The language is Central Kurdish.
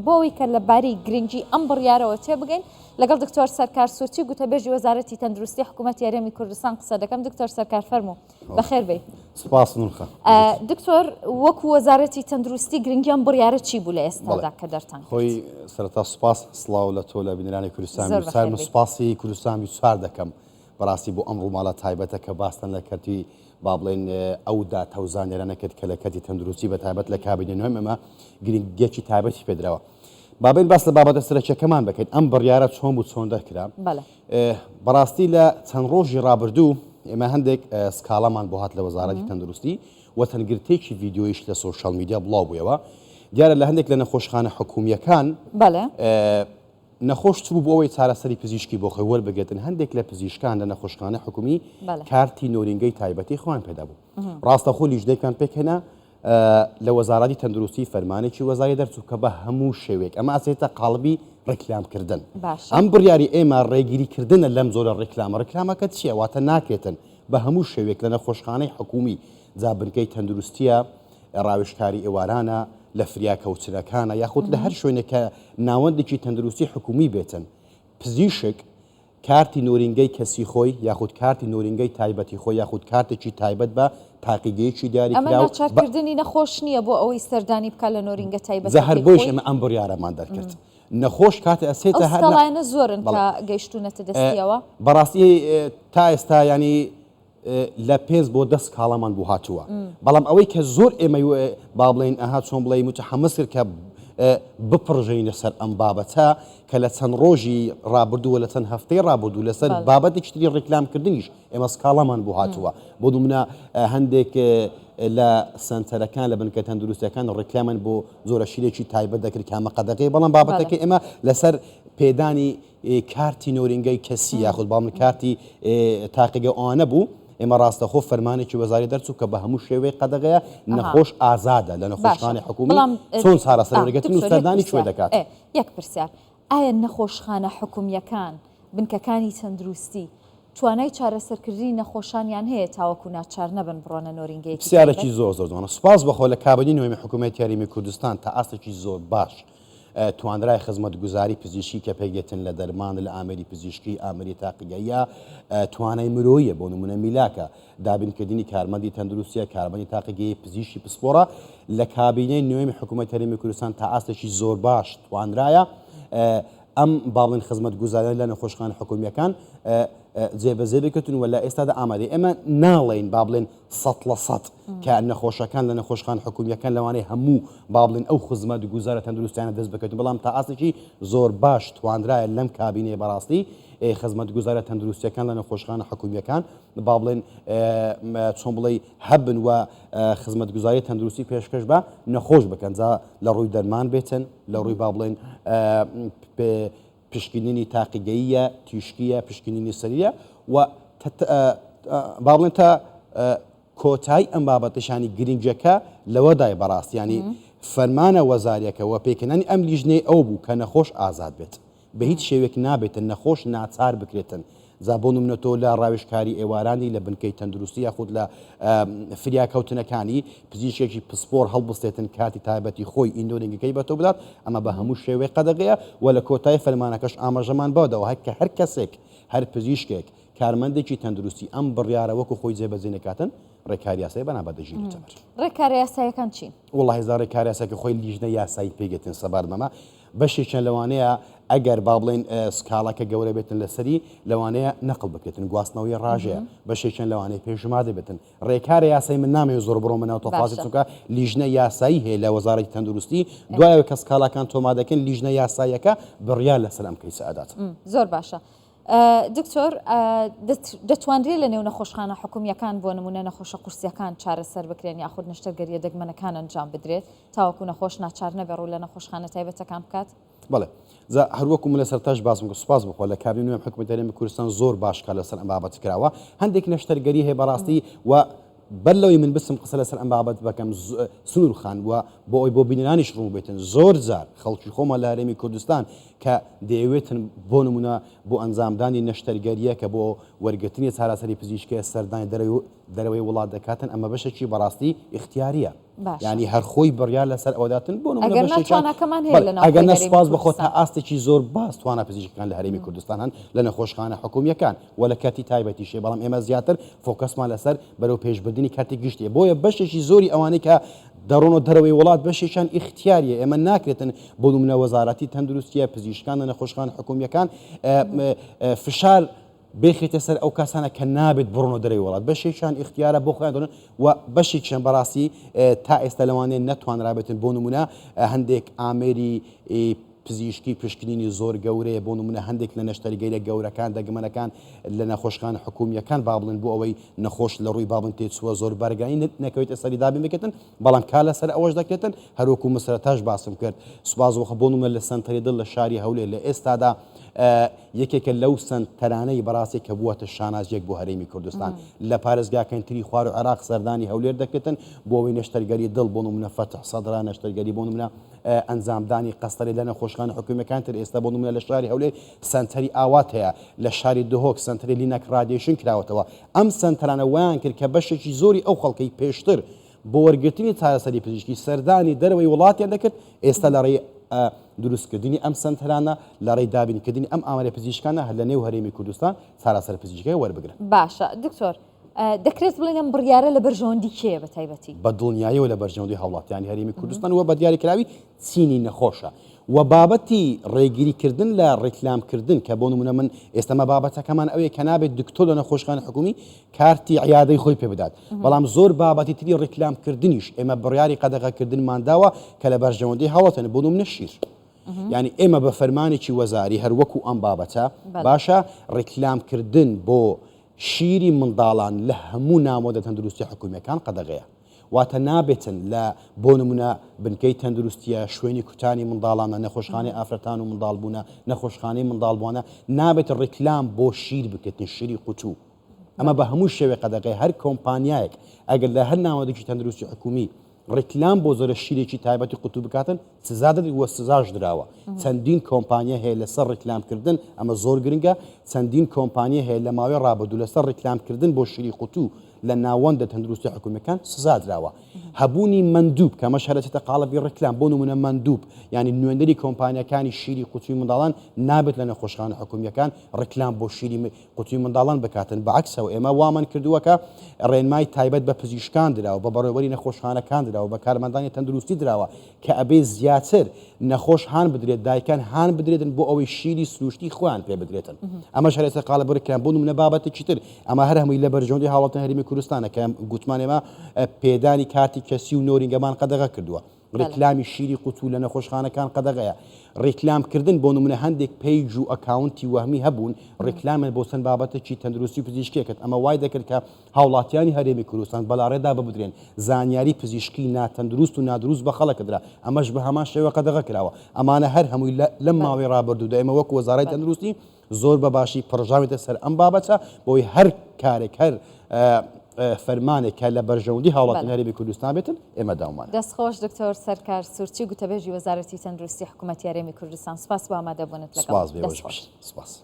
بۆ ئەوەی کە لەبارەی گرنگی ئەم بڕیارەوە تێبگەین لەگەڵ دکتۆر سەرکار سوچی گوتەبێژی وەزارەتی تەندروستی حکوومەتی هەرێمی کوردستان قسە دەکەم. دکتۆر سەرکار فەرموو بەخێر بێ. سپاس نورخە. دکتۆر وەکو وەزارەتی تەندروستی گرنگیان بڕیارە چی بوو لە ئێستادا کە دەرتان خۆی سەرەتا سوپاس سڵاو لە تۆ لە بینەرانی کوردستان سەرم و سوپاسی کوردستان سوار دەکەم بەڕاستی بۆ ئەم ڕووماڵە تایبەتە کە باستن لە کەرتی با بڵێن ئەودا تەوزانێرانە کرد کە لە کەتی تەندروستی بە تایبەت لە کابینە نوێم ئەمە گرنگێکی تایبەتی پێدراوە. بابین باس لە بابەتە سەرچەکەمان بکەین ئەم بڕیارە چۆن بوو چۆن دەرکرا. بەڕاستی لە چەند ڕۆژی ڕابردوو ئێمە هەندێک سکاڵامان بۆ هات لە وەزارەتی تەندروستی و تەنگرتێکی ڤیددیۆیش لە سۆشال میدیا بڵاو بوویەوە. دیارە لە هەندێک لە نەخۆشخانە حکوومیەکان نەخۆش بوو بۆ ئەوەی چارەسەری پزیشکی بۆ خۆی وەربگێتن هەندێک لە پزیشکان لە نەخۆشخانە حکومی کارتی نۆرینگەی تایبەتی خۆیان پێدا بوو. ڕاستەخۆ لیژدەیەکان پێکهێنا لە وەزارەتی تەندروستی فەرمانێکی وەزاری دەرچوو کە بە هەموو شێوێک ئەمە ئەچێتە قاڵبی ڕێکلامکردن. ئەم بڕیاری ئێمە ڕێگیریکردنە لەم زۆرە ڕێکلامەکە چییە واتە ناکرێتن بە هەموو شێوێک لە نەخۆشخانەی حکومی جابنکەی تەندروستیە ڕاوێژکاری ئێوارانە لە فریاکەوتنەکانە یاخود لە هەر شوێنێکە ناوەندێکی تەندروستی حکومی بێتن پزیشک کارتی نۆرینگەی کەسی خۆی یاخود کارتی نۆرینگەی تایبەتی خۆی یاخود کارتێکی تایبەت بە تاقیگەیەکی دیاریکراوە ئەمە ناچارکردنی نەخۆش نییە بۆ ئەوەی سەردانی بکات لە نۆرینگە تایبەت زەهەر بۆیش ئەمە ئەم بڕیارەمان دەرکرد. نەخۆش کاتە ئەسێتە هەرلایەنە زۆرن کە گەیشتونەتە دەستیەوە بەڕاستی تا ئێستا ینی لە 5 بۆ 10 کاڵامان بوو هاتووە. بەڵام ئەوەی کە زۆر ئێمە با بڵێن ئەها چۆن بڵێ متحەمس کرد کە بپڕژین لەسەر ئەم بابەتە کە لە چەند ڕۆژی ڕابردووە لە چەند هەفتەی ڕابردوو لەسەر بابەتێکی تری ڕێکلامکردنیش ئێمە سکاڵامان بوو هاتووە. بۆ دومنە هەندێک لە سنتەرەکان لە بنکە تەندروستیەکان ڕێکلامان بۆ زۆرە شیرێکی تایبەت دەکرد کامە قەدەقەی بەڵام بابەتەکە ئێمە لەسەر پێدانی کارتی نۆرینگەی کەسی یاخود باڵم کارتی تاقیگە ئەوانە بوو. ئێمە ڕاستەخۆ فەرمانێکی وەزاری دەرچوو کە بە هەموو شێوەیە قەدەغەیە نەخۆش ئازادە لە نەخۆشخانەی حکومی چۆن چارەسەرەرگەتن و سەردانی کوێ دەکات. یەک پرسیار ئایا نەخۆشخانە حکومیەکان بنکەکانی تەندروستی توانای چارەسەرکردنی نەخۆشانیان هەیە تاوەکو ناچار نەبن بڕۆنە نۆرینگەیەکی پرسیارێکی زۆر جوانە. سوپاس بەخۆ لە کابینی نوێمی حکوومەتی هەرێمی کوردستان تا ئاستێکی زۆر باش توانرای خزمەتگوزاری پزیشکی کە پێگێتن لە دەرمان لە ئامری پزیشکی ئامری تاقیگەیە توانای مرۆیە بۆ نمونە میلاکە دابینکردنی کارمەندی تەندروستیە کارمەندی تاقیگەی پزیشکی پسپۆرە لە کابینەی نوێمی حکوومەتی هەرێمی کوردستان تا ئاستێکی زۆر باش توانرایە ئەم باڵێن خزمەتگوزاریان لە نەخۆشخانە حکومیەکان جێبەجێ بکەوتن و لە ئێستادا ئامادەی ئێمە ناڵێن با بڵێن 100% کە نەخۆشەکان لە نەخۆشخانە حکومیەکان لەوانەیە هەموو با بڵێن ئەو خزمەتگوزارە تەندروستیانە دەست بکەوتن بەڵام تا ئاستێکی زۆر باش توانرایە لەم کابینەیە بەڕاستی خزمەتگوزارە تەندروستیەکان لە نەخۆشخانە حکومیەکان با بڵێن چۆن بڵێ هەبن و خزمەتگوزاری تەندروستی پێشکەش بە نەخۆش بکەن جا لە ڕووی دەرمان بێتن لە ڕووی با بڵێن پشکنینی تاقیگەیە تیشکیە پشکنینی سەریە و با بڵێن تا کۆتایی ئەم بابەتەشانی گرنگجەکە لەوەدای بەڕاستیانی فەرمانە وەزاریەکەەوە پێکەنانی ئەم لیژنەی ئەو بوو کە نەخۆش ئازاد بێت بە هیچ شێوێک نابێتن نەخۆش ناچار بکرێتن. زابۆ نمونەتۆ لە ڕاوێژکاری ئێوارانی لە بنکەی تەندروستی یاخود لە فریاکەوتنەکانی پزیشکێکی پسپۆر هەڵبستێتن کاتی تایبەتی خۆی ئینۆرینگەکەی بە تۆ بدات ئەمە بە هەموو شێوەیە قەدەغەیە و لە کۆتایی فەرمانەکەش ئاماژەمان بەدەوە کە هەر کەسێک هەر پزیشکێک کارمەندێکی تەندروستی ئەم بڕیارە وەکو خۆی جێبەجێ نەکاتن ڕێکاری یاسایی بەنابەدەژیرێتەوە. ڕێکاری یاساییەکان چین؟ وڵڵاهی هێزار ڕێکاری یاساییەکە خۆی لیژنە یاسایی پێگێتن سەبارمەمە بەشێکیان لەوانەیە ئەگەر با بڵێن سکاڵەکە گەورە بێتن لەسەری لەوانەیە نەقل بکرێتن گواستنەوەی ڕاژەیە بەشێکیان لەوانەیە پێشمادە بێتن ڕێکاری یاسایی من نامەوێت زۆر بڕۆ منەوە تۆفازی چونکە لیژنە یاسایی هەیە لە وەزارەتی تەندروستی دوایەوە کە سکاڵەکان تۆما دەکەن لیژنە یاساییەکە بڕیار لەسەر ئەم کەیسە ئەدات. زۆر باشە. دکتۆر دەتوانرێت لە نێو نەخۆشخانە حکومیەکان بۆ نمونە نەخۆشە قورسیەکان چارەسەر بکرێن یاخود نەشتەرگەریە دەگمەنەکان ئەنجام بدرێت تاوەکو نەخۆش ناچار نەبێڕوو لە نەخۆشخانە تایبەتەکان بکات؟ بەڵێ هەروەکو من لە سەرتاش باسم سوپاس بخۆ لە کابینی نوێم حکوومەتی هەرێمی کوردستان زۆر باشکار لەسەر ئەم بابەت کراوە هەندێک نەشتەرگەری هەیە بەڕاستی و بەلەوەی من بسم قسە لەسەر ئەم بابەت بەکەم سنوور خان وە بۆ ئەوی بۆ بینەرانیش ڕوو بێتن زۆر جار خەڵکی خۆمان لە هەرێمی کوردستان کە دەیەوێتن بۆ نمونە بۆ ئەنجامدانی نەشتەرگەریە کە بۆ وەرگرتنی چارەسەری پزیشکی سەردانی دەرەوەی وڵات دەکاتن ئەمە بەشێکی بەڕاستی اختیاریە ینی هەر خۆی بڕیار لەسەر ئەوەداتن بۆ ئەگەر ناتوانەکەمان هەیە لە ئەگەر ناوخۆی نەسپاس هەرێمی بخۆ تا کوردستان. ئاستێکی زۆر باس توانە پزیشکەکان لە هەرێمی کوردستان هەن لە نەخۆشخانە حکومیەکان و لە کاتی تایبەتیشێ بەڵام ئێمە زیاتر فۆکەسمان لەسەر بەرەو پێشبردننی کاتی گشتێ بۆیە بەشێکی زۆری ئەوانەی کە دەڕۆنەوە دەرەوەی وڵات بەشێکیان ئیختیاریە ئێمە ناکرێتن بۆ نمونە وەزارەتی تەندروستیە پزیشکان لە نەخۆشخانە حکومیەکان فشار بێخێتە سەر ئەو کەسانە کە نابێت بڕۆنەوە دەرەوەی وڵات بەشێکیان ئیختیارە بۆ خۆیان دەڕۆن و بەشێکیان بەڕاستی تا ئێستا لەوانەیە نەتوانرابێتن بۆ نمونە هەندێک ئامێری پزیشکی پشکنینی زۆر گەورەیە بۆ نمونە هەندێک لە نەشتەرگەیرە گەورەکان دەگمەنەکان لە نەخۆشخانە حکومیەکان با بڵێن بۆ ئەوەی نەخۆش لە ڕووی بابن تێچووە زۆر بەرگانی نەکەوێتە سەری دابین بکەن بەڵام کا لەسەر ئەوەش دەکرێتن هەروەکو مسرەتاش باسم کرد سوپاسوەخە بۆ نمونە لە سنتەری دڵ لە شاری هەولێر لە ئێستادا یەکێکە لەو سنتەرانەی بەڕاستی کە بووەتە شانازیەک بۆ هەرێمی کوردستان لە پارێزگاکەنتری خوار و عێراق سەردانی هەولێر دەکرێتن بۆ ئەوەی نەشتەرگەری دڵ بۆ نمونە فەتح سەدرا نەشتەرگەری بۆ نمونە ئەنجامدانی قەستەری لە نەخۆشخانە حکومیەکان تر ئێستا بۆ نمونە لە شاری هەولێر سنتەری ئاوات هەیە لە شاری دهۆک سنتەری لینەک ڕادیێشن کراوەتەوە ئەم سنتەرانە وایان کرد کە بەشێکی زۆری ئەو خەڵکەی پێشتر بۆ وەرگرتنی چارەسەری پزیشکی سەردانی دەرەوەی وڵاتیان دەکرد ئێستا لە ڕێی دروستکردنی ئەم سنتەرانە لە ڕێی دابینکردنی ئەم ئامارە پزیشکانە هەر لە نێو هەرێمی کوردستان چارەسەر پزیشکی وەربگرن. باشە دکتۆر دەکرێت بڵێن ئەم بڕیارە لە بەرژەوەندی کێیە بە تایبەتی؟ بە دڵنیاییەوە لە بەرژەوەندی هەوڵاتیانی هەرێمی کوردستان وە بە دیاریکراوی چینی نەخۆشە و بابەتی ڕێگیریکردن لە ڕێکلامکردن کە بۆ نمونە من ئێستەمە بابەتەکەمان ئەوەیە کە نابێت دکتۆر لە نەخۆشخانە حکومی کارتی عیادەی خۆی پێ بدات بەڵام زۆر بابەتی تری ڕێکلامکردنیش ئێمە بڕیاری قەدەغەکردنمانداوە کە لە بەرژەوەندی هەوڵاتن بۆ نمونە شیر یعنی ئێمە بە فەرمانێکی وەزاری هەروەکو ئەم بابەتە باشە ڕێکلامکردن بۆ شیری منداڵان لە هەموو نامۆدە تەندروستی حکومیەکان قەدەغەیە واتە نابێتن لە بۆ نمونە بنکەی تەندروستیە شوێنی کوتانی منداڵانە نەخۆشخانەی ئافرەتان و منداڵبوونە نەخۆشخانەی منداڵبووانە نابێت ڕێکلام بۆ شیر بکەیتن شیری قوتوو ئەمە بە هەموو شێوێ قەدەغەی هەر کۆمپانیایەک ئەگەر لە هەر نامۆدەکی تەندروستی حکومی ڕێکلام بۆ زۆرە شیرێکی تایبەتی قوتوو بکاتن سزا دەدرێت وە سزاش درراوە چەندین کۆمپانیا هەیە لەسەر ڕێکلامکردن ئەمە زۆر گرنگە چەندین کۆمپانیا هەیە لە ماوەی ڕابردوو لەسەر ڕێکلامکردن بۆ شیری قوتوو لە ناوەندە تەندروستی حکومیەکان سزا درراوە هەبوونی مندوب کە مەش هەرێتە قاڵبی ڕێکلام بۆ نمونە مندوب ینی نوێنەری کۆمپانیەکانی شیری قوتووی منداڵان نابێت لە نەخۆشخانە حکومیەکان ڕێکلام بۆ شیری قوتووی منداڵان بکاتن بەعکسەوە ئێمە وامان کردووە کە ڕێنمای تایبەت بە پزیشکان درراوە بە بەڕێوەبەری نەخۆشخانەکان درراوە بە کارمەندانی تەندروستی درراوە کە ئەبێ زیاتر نەخۆش هاان بدرێت دایکان هاان بدرێتن بۆ ئەوەی شیری سروشتی خۆیان پێ بدرێتن ئەمە شارێتە قالبڕێکیان بۆ نمونە بابەتێکی تر ئەمە هەر هەمووی لە بەرژەوەندی هاوڵاتیان هەرێمی کوردستانە کە گوتمان ئێمە پێدانی کارتی کەسی و نۆرینگەمان قەدەغە کردووە ڕێکلامی شیری قوتوو لە نەخۆشخانەکان قەدەغەیە ڕێکلامکردن بۆ نمونە هەندێک پیج و ئەکاونتی وەهمی هەبوون ڕێکلامە بۆ چەند بابەتێکی تەندروستی پزیشکێکت ئەمە وای دەکرد کە هاوڵاتیانی هەرێمی کوردستان بەڵاڕێدا ببدرێن زانیاری پزیشکی ناتەندروست و نادروست بە خەڵکدرا ئەمەش بە هەمان شێوە قەدەغە کراوە ئەمانە هەر هەمووی لەم ماوەی ڕابردوودا ئێمە وەک وەزارەتی تەندروستی زۆر بە باشی پڕژاوێتە سەر ئەم بابەتە بۆی هەر کارێک هەر فەرمانێک کە لە بەرژەوەندی هاوڵاتی هەرێمی کوردستان بێتن ئێمە داومان دەستخۆش دکتۆر سەرکار سوورچی گوتەبێژی وەزارەتی تەندروستی حکوومەتی هەرێمی کوردستان سپاس بۆ ئامادەبوونت لەگەڵ سپاس